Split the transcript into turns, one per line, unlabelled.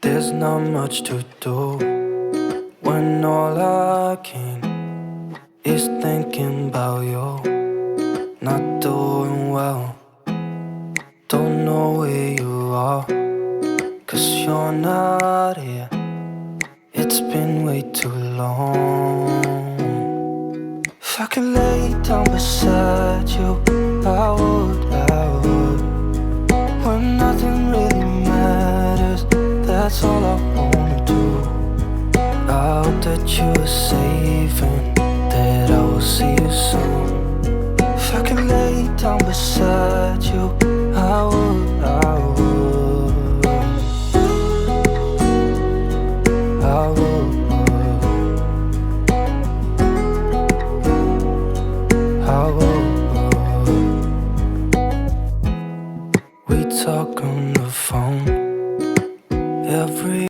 There's not much to do when all I can is thinking about you. Not doing well, don't know where you are, 'cause you're not here. It's been way too long. If I could lay down beside you, I would. When nothing really matters, that's all I wanna do. I hope that you are safe and that I will see you soon. If I could lay down beside you, I would. I would. I would. We talk on the phone every